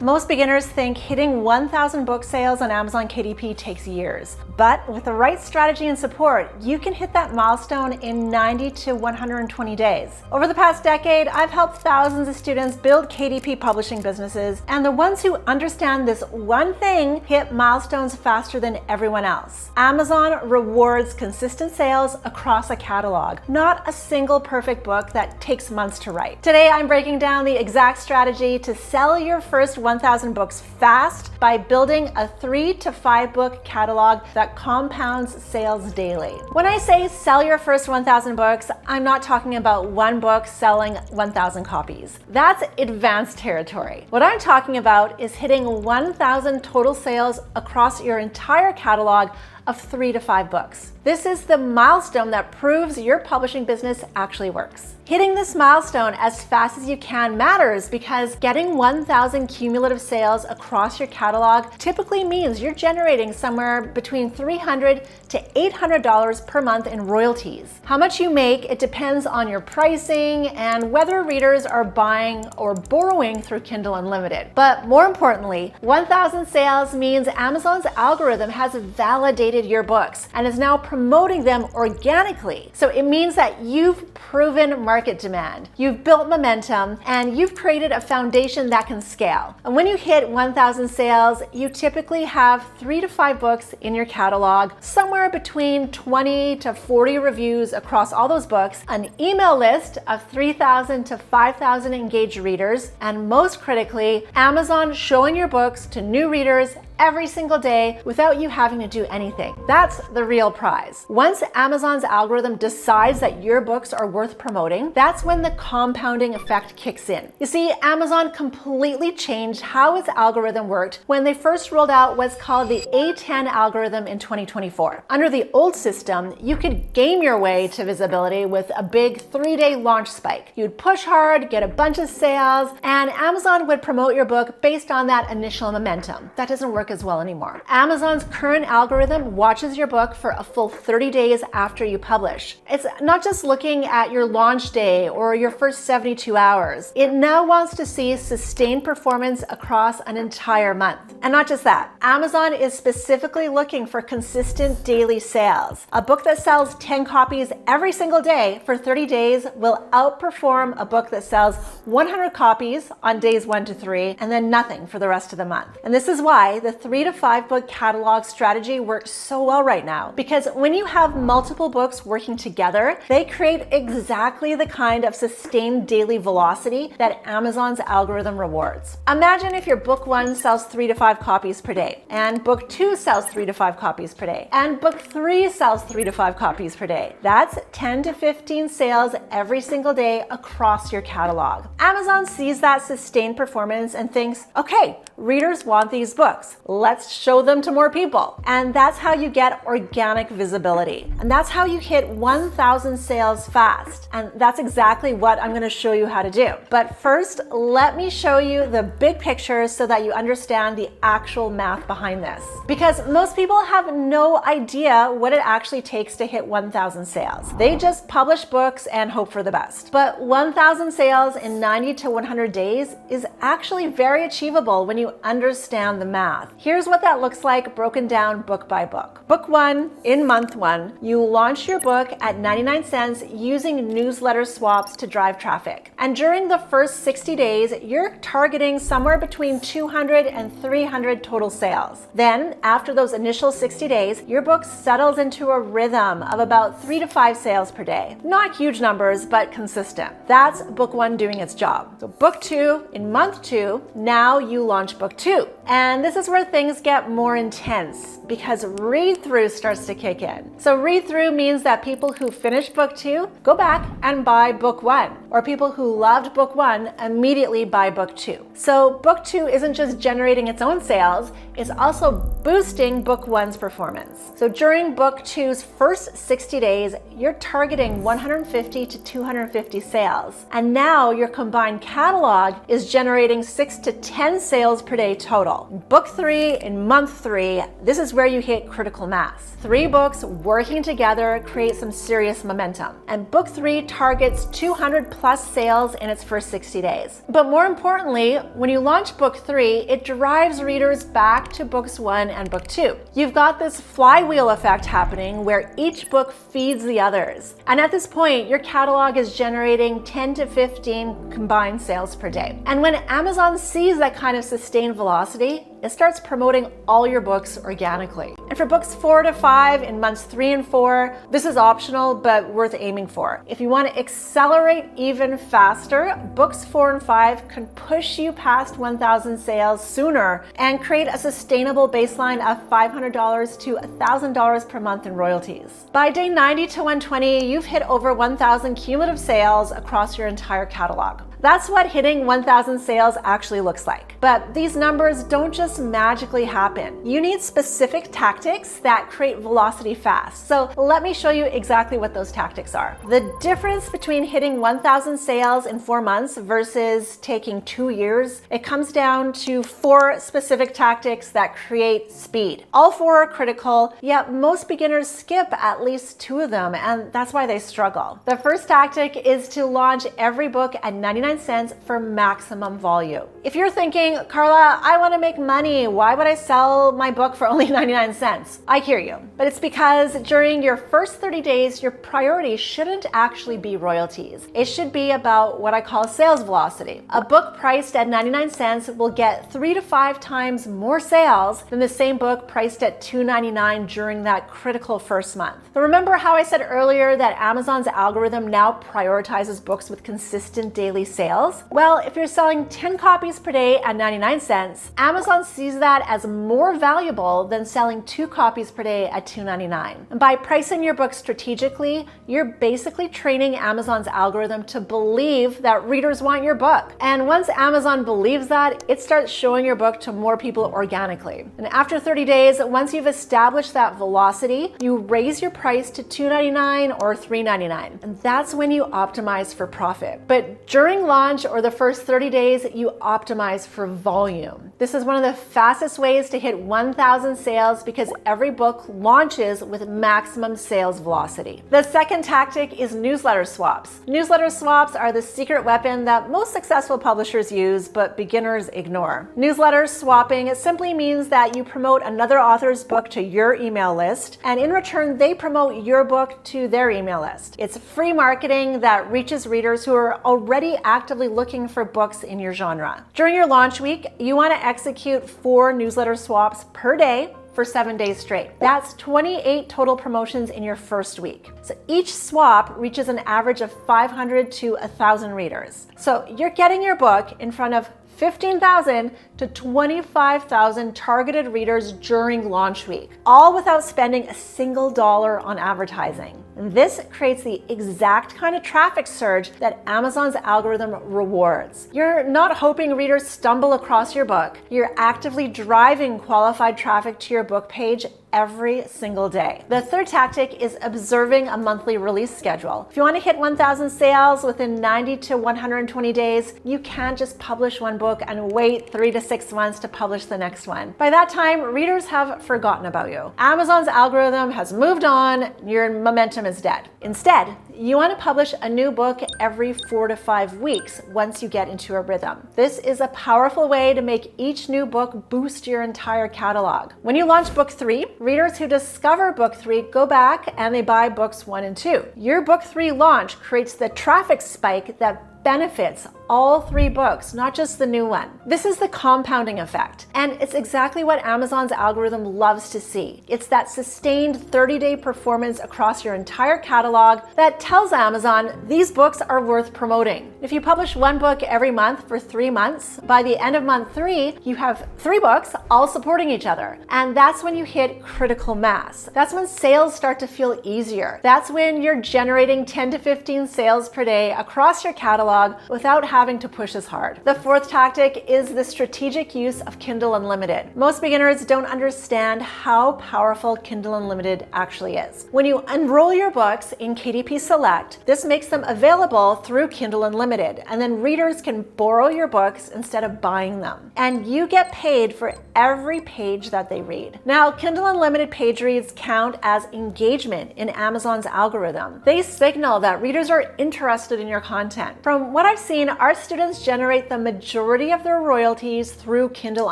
Most beginners think hitting 1,000 book sales on Amazon KDP takes years. But with the right strategy and support, you can hit that milestone in 90 to 120 days. Over the past decade, I've helped thousands of students build KDP publishing businesses, and the ones who understand this one thing hit milestones faster than everyone else. Amazon rewards consistent sales across a catalog, not a single perfect book that takes months to write. Today, I'm breaking down the exact strategy to sell your first 1,000 books fast by building a 3 to 5 book catalog that compounds sales daily. When I say sell your first 1,000 books, I'm not talking about one book selling 1,000 copies. That's advanced territory. What I'm talking about is hitting 1,000 total sales across your entire catalog of 3 to 5 books. This is the milestone that proves your publishing business actually works. Hitting this milestone as fast as you can matters because getting 1,000 cumulative sales across your catalog typically means you're generating somewhere between $300 to $800 per month in royalties. How much you make, it depends on your pricing and whether readers are buying or borrowing through Kindle Unlimited. But more importantly, 1,000 sales means Amazon's algorithm has validated your books and is now promoting them organically. So it means that you've proven market demand, you've built momentum, and you've created a foundation that can scale. And when you hit 1,000 sales, you typically have 3 to 5 books in your catalog, somewhere between 20 to 40 reviews across all those books, an email list of 3,000 to 5,000 engaged readers, and most critically, Amazon showing your books to new readers every single day without you having to do anything. That's the real prize. Once Amazon's algorithm decides that your books are worth promoting, that's when the compounding effect kicks in. You see, Amazon completely changed how its algorithm worked when they first rolled out what's called the A10 algorithm in 2024. Under the old system, you could game your way to visibility with a big 3-day launch spike. You'd push hard, get a bunch of sales, and Amazon would promote your book based on that initial momentum. That doesn't work as well anymore. Amazon's current algorithm watches your book for a full 30 days after you publish. It's not just looking at your launch day or your first 72 hours. It now wants to see sustained performance across an entire month. And not just that, Amazon is specifically looking for consistent daily sales. A book that sells 10 copies every single day for 30 days will outperform a book that sells 100 copies on days 1 to 3 and then nothing for the rest of the month. And this is why the 3 to 5 book catalog strategy works so well right now, because when you have multiple books working together, they create exactly the kind of sustained daily velocity that Amazon's algorithm rewards. Imagine if your book 1 sells 3 to 5 copies per day, and book 2 sells 3 to 5 copies per day, and book 3 sells 3 to 5 copies per day. That's 10 to 15 sales every single day across your catalog. Amazon sees that sustained performance and thinks, okay, readers want these books. Let's show them to more people. And that's how you get organic visibility. And that's how you hit 1,000 sales fast. And that's exactly what I'm going to show you how to do. But first, let me show you the big picture so that you understand the actual math behind this. Because most people have no idea what it actually takes to hit 1,000 sales. They just publish books and hope for the best. But 1,000 sales in 90 to 100 days is actually very achievable when you understand the math. Here's what that looks like broken down book by book. Book 1, in month 1, you launch your book at 99 cents using newsletter swaps to drive traffic. And during the first 60 days, you're targeting somewhere between 200 and 300 total sales. Then, after those initial 60 days, your book settles into a rhythm of about 3 to 5 sales per day. Not huge numbers, but consistent. That's book 1 doing its job. So book 2, in month 2, now you launch book 2. And this is where things get more intense because read-through starts to kick in. So read-through means that people who finish book 2 go back and buy book 1, or people who loved book 1 immediately buy book 2. So book 2 isn't just generating its own sales, it's also boosting book 1's performance. So during book 2's first 60 days, you're targeting 150 to 250 sales. And now your combined catalog is generating 6 to 10 sales per day total. Book 3 in month 3, this is where you hit critical mass. 3 books working together create some serious momentum. And book 3 targets 200 plus sales in its first 60 days. But more importantly, when you launch book 3, it drives readers back to books 1 and book 2. You've got this flywheel effect happening where each book feeds the others. And at this point, your catalog is generating 10 to 15 combined sales per day. And when Amazon sees that kind of sustained velocity, it starts promoting all your books organically. And for books 4 to 5 in months 3 and 4, this is optional but worth aiming for. If you want to accelerate even faster, books 4 and 5 can push you past 1,000 sales sooner and create a sustainable baseline of $500 to $1,000 per month in royalties. By day 90 to 120, you've hit over 1,000 cumulative sales across your entire catalog. That's what hitting 1,000 sales actually looks like. But these numbers don't just magically happen. You need specific tactics that create velocity fast. So let me show you exactly what those tactics are. The difference between hitting 1,000 sales in 4 months versus taking 2 years, it comes down to 4 specific tactics that create speed. All 4 are critical, yet most beginners skip at least 2 of them, and that's why they struggle. The first tactic is to launch every book at 99 cents for maximum volume. If you're thinking, Carla, I want to make money, why would I sell my book for only 99 cents? I hear you, but it's because during your first 30 days, your priority shouldn't actually be royalties. It should be about what I call sales velocity. A book priced at 99 cents will get 3 to 5 times more sales than the same book priced at $2.99 during that critical first month. But remember how I said earlier that Amazon's algorithm now prioritizes books with consistent daily sales? Well, if you're selling 10 copies per day at 99 cents, Amazon sees that as more valuable than selling 2 copies per day at $2.99. And by pricing your book strategically, you're basically training Amazon's algorithm to believe that readers want your book. And once Amazon believes that, it starts showing your book to more people organically. And after 30 days, once you've established that velocity, you raise your price to $2.99 or $3.99. And that's when you optimize for profit. But during launch or the first 30 days, you optimize for volume. This is one of the fastest ways to hit 1,000 sales because every book launches with maximum sales velocity. The second tactic is newsletter swaps. Newsletter swaps are the secret weapon that most successful publishers use, but beginners ignore. Newsletter swapping simply means that you promote another author's book to your email list, and in return, they promote your book to their email list. It's free marketing that reaches readers who are already actively looking for books in your genre. During your launch week, you want to execute 4 newsletter swaps per day for 7 days straight. That's 28 total promotions in your first week. So each swap reaches an average of 500 to 1,000 readers. So you're getting your book in front of 15,000 to 25,000 targeted readers during launch week, all without spending a single dollar on advertising. And this creates the exact kind of traffic surge that Amazon's algorithm rewards. You're not hoping readers stumble across your book. You're actively driving qualified traffic to your book page every single day. The third tactic is observing a monthly release schedule. If you want to hit 1,000 sales within 90 to 120 days, you can't just publish one book and wait 3 to 6 months to publish the next one. By that time, readers have forgotten about you. Amazon's algorithm has moved on, your momentum is dead. Instead, you want to publish a new book every 4 to 5 weeks once you get into a rhythm. This is a powerful way to make each new book boost your entire catalog. When you launch book 3, readers who discover book 3 go back and they buy books 1 and 2. Your book 3 launch creates the traffic spike that benefits all 3 books, not just the new one. This is the compounding effect, and it's exactly what Amazon's algorithm loves to see. It's that sustained 30-day performance across your entire catalog that tells Amazon these books are worth promoting. If you publish one book every month for 3 months, by the end of month 3, you have 3 books all supporting each other. And that's when you hit critical mass. That's when sales start to feel easier. That's when you're generating 10 to 15 sales per day across your catalog without having having to push as hard. The fourth tactic is the strategic use of Kindle Unlimited. Most beginners don't understand how powerful Kindle Unlimited actually is. When you enroll your books in KDP Select, this makes them available through Kindle Unlimited, and then readers can borrow your books instead of buying them. And you get paid for every page that they read. Now, Kindle Unlimited page reads count as engagement in Amazon's algorithm. They signal that readers are interested in your content. From what I've seen, our students generate the majority of their royalties through Kindle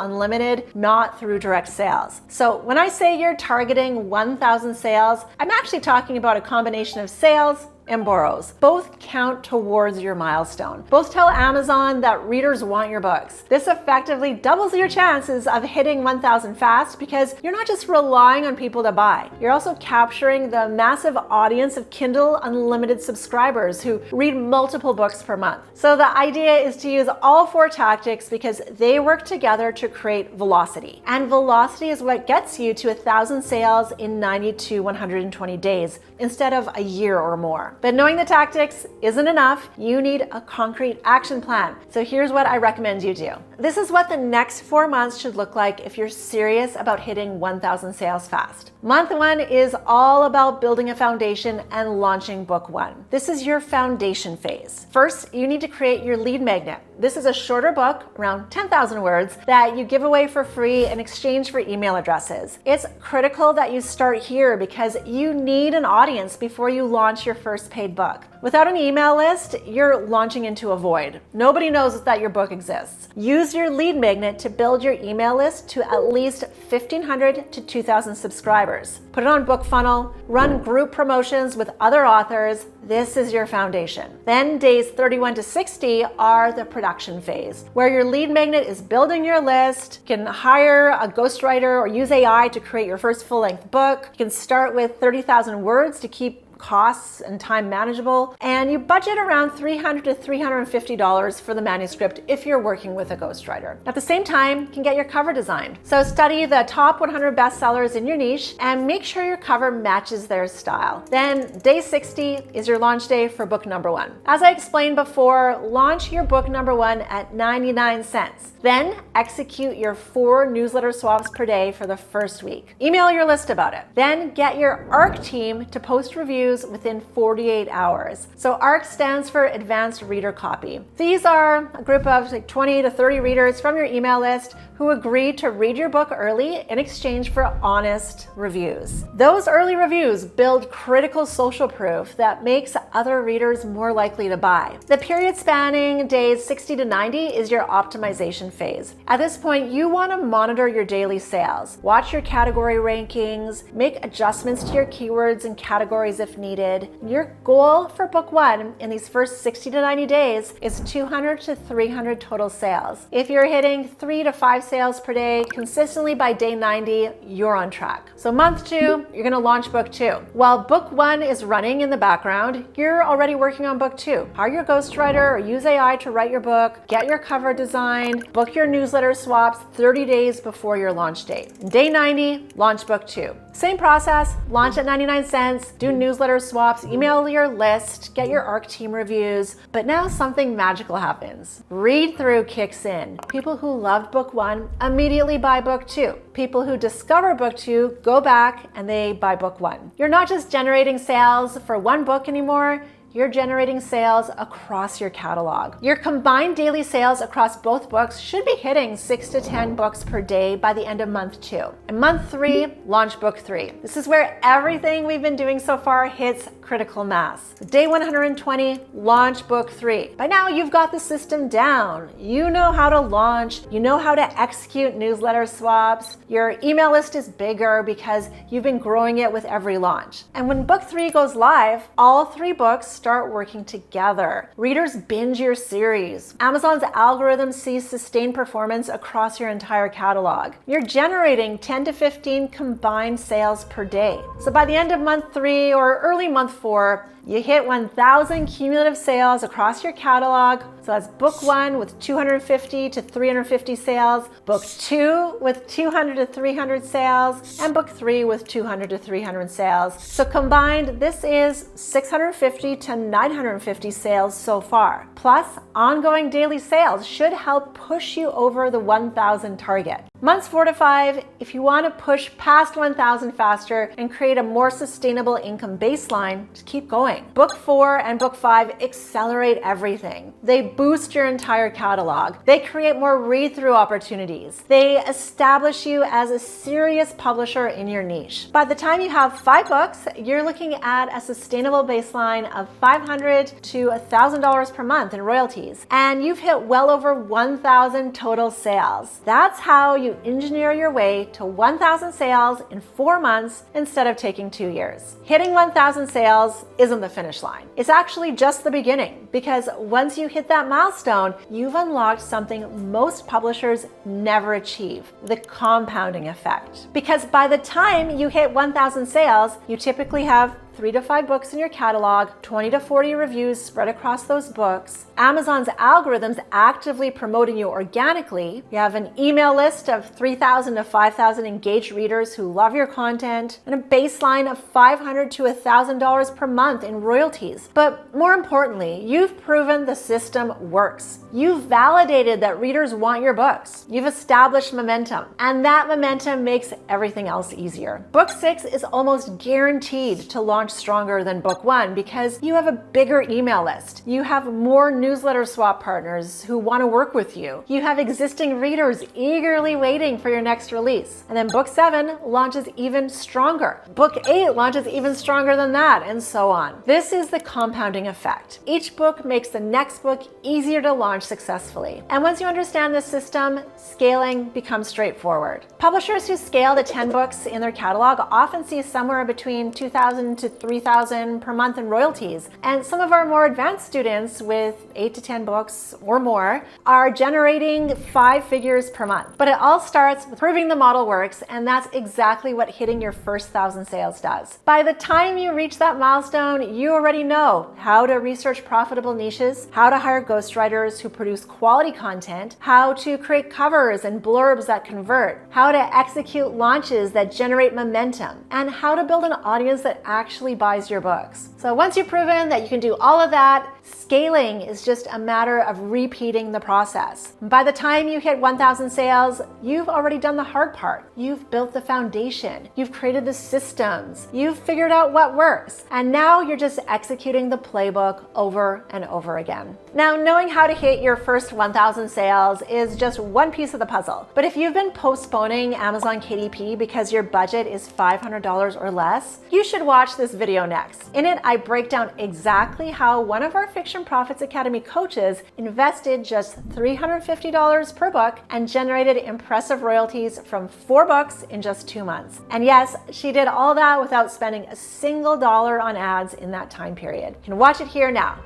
Unlimited, not through direct sales. So when I say you're targeting 1,000 sales, I'm actually talking about a combination of sales and borrows. Both count towards your milestone. Both tell Amazon that readers want your books. This effectively doubles your chances of hitting 1,000 fast because you're not just relying on people to buy. You're also capturing the massive audience of Kindle Unlimited subscribers who read multiple books per month. So the idea is to use all four tactics because they work together to create velocity. And velocity is what gets you to 1,000 sales in 90 to 120 days instead of a year or more. But knowing the tactics isn't enough. You need a concrete action plan. So here's what I recommend you do. This is what the next 4 months should look like if you're serious about hitting 1,000 sales fast. Month 1 is all about building a foundation and launching book 1. This is your foundation phase. First, you need to create your lead magnet. This is a shorter book, around 10,000 words, that you give away for free in exchange for email addresses. It's critical that you start here because you need an audience before you launch your first paid book. Without an email list, you're launching into a void. Nobody knows that your book exists. Use your lead magnet to build your email list to at least 1,500 to 2,000 subscribers. Put it on BookFunnel, run group promotions with other authors. This is your foundation. Then days 31 to 60 are the production phase, where your lead magnet is building your list. You can hire a ghostwriter or use AI to create your first full-length book. You can start with 30,000 words to keep costs and time manageable, and you budget around $300 to $350 for the manuscript if you're working with a ghostwriter. At the same time, you can get your cover designed. So study the top 100 bestsellers in your niche and make sure your cover matches their style. Then day 60 is your launch day for book number 1. As I explained before, launch your book number 1 at 99 cents. Then execute your 4 newsletter swaps per day for the first week. Email your list about it. Then get your ARC team to post reviews within 48 hours. So ARC stands for Advanced Reader Copy. These are a group of 20 to 30 readers from your email list who agree to read your book early in exchange for honest reviews. Those early reviews build critical social proof that makes other readers more likely to buy. The period spanning days 60 to 90 is your optimization phase. At this point, you want to monitor your daily sales, watch your category rankings, make adjustments to your keywords and categories if needed. Your goal for book 1 in these first 60 to 90 days is 200 to 300 total sales. If you're hitting 3 to 5 sales per day consistently by day 90, you're on track. So month 2, you're going to launch book 2. While book 1 is running in the background, you're already working on book 2. Hire your ghostwriter or use AI to write your book, get your cover designed, book your newsletter swaps 30 days before your launch date. Day 90, launch book 2. Same process, launch at 99 cents, do newsletter swaps, email your list, get your ARC team reviews. But now something magical happens. Read through kicks in. People who loved book 1 immediately buy book 2. People who discover book 2 go back and they buy book 1. You're not just generating sales for one book anymore, you're generating sales across your catalog. Your combined daily sales across both books should be hitting 6 to 10 books per day by the end of month 2. And month 3, launch book 3. This is where everything we've been doing so far hits critical mass. Day 120, launch book 3. By now, you've got the system down. You know how to launch. You know how to execute newsletter swaps. Your email list is bigger because you've been growing it with every launch. And when book 3 goes live, all 3 books start working together. Readers binge your series. Amazon's algorithm sees sustained performance across your entire catalog. You're generating 10 to 15 combined sales per day. So by the end of month 3 or early month 4, You hit 1,000 cumulative sales across your catalog. So that's book 1 with 250 to 350 sales, book 2 with 200 to 300 sales, and book 3 with 200 to 300 sales. So combined, this is 650 to 950 sales so far. Plus, ongoing daily sales should help push you over the 1,000 target. Months 4 to 5, if you want to push past 1,000 faster and create a more sustainable income baseline, just keep going. Book 4 and book 5 accelerate everything. They boost your entire catalog. They create more read-through opportunities. They establish you as a serious publisher in your niche. By the time you have 5 books, you're looking at a sustainable baseline of $500 to $1,000 per month in royalties, and you've hit well over 1,000 total sales. That's how you engineer your way to 1,000 sales in 4 months instead of taking 2 years. Hitting 1,000 sales isn't the finish line. It's actually just the beginning, because once you hit that milestone, you've unlocked something most publishers never achieve: the compounding effect. Because by the time you hit 1,000 sales, you typically have 3 to 5 books in your catalog, 20 to 40 reviews spread across those books, Amazon's algorithms actively promoting you organically, you have an email list of 3,000 to 5,000 engaged readers who love your content, and a baseline of $500 to $1,000 per month in royalties. But more importantly, you've proven the system works. You've validated that readers want your books. You've established momentum, and that momentum makes everything else easier. Book 6 is almost guaranteed to launch stronger than book 1 because you have a bigger email list. You have more newsletter swap partners who want to work with you. You have existing readers eagerly waiting for your next release. And then book 7 launches even stronger. Book 8 launches even stronger than that, and so on. This is the compounding effect. Each book makes the next book easier to launch successfully. And once you understand this system, scaling becomes straightforward. Publishers who scale to 10 books in their catalog often see somewhere between 2,000 to 3,000 per month in royalties. And some of our more advanced students with 8 to 10 books or more are generating 5 figures per month. But it all starts with proving the model works, and that's exactly what hitting your first 1,000 sales does. By the time you reach that milestone, you already know how to research profitable niches, how to hire ghostwriters who produce quality content, how to create covers and blurbs that convert, how to execute launches that generate momentum, and how to build an audience that actually buys your books. So once you've proven that you can do all of that, scaling is just a matter of repeating the process. By the time you hit 1,000 sales, you've already done the hard part. You've built the foundation. You've created the systems. You've figured out what works. And now you're just executing the playbook over and over again. Now, knowing how to hit your first 1,000 sales is just one piece of the puzzle. But if you've been postponing Amazon KDP because your budget is $500 or less, you should watch this video next. In it, I break down exactly how one of our Fiction Profits Academy coaches invested just $350 per book and generated impressive royalties from 4 books in just 2 months. And yes, she did all that without spending a single dollar on ads in that time period. You can watch it here now.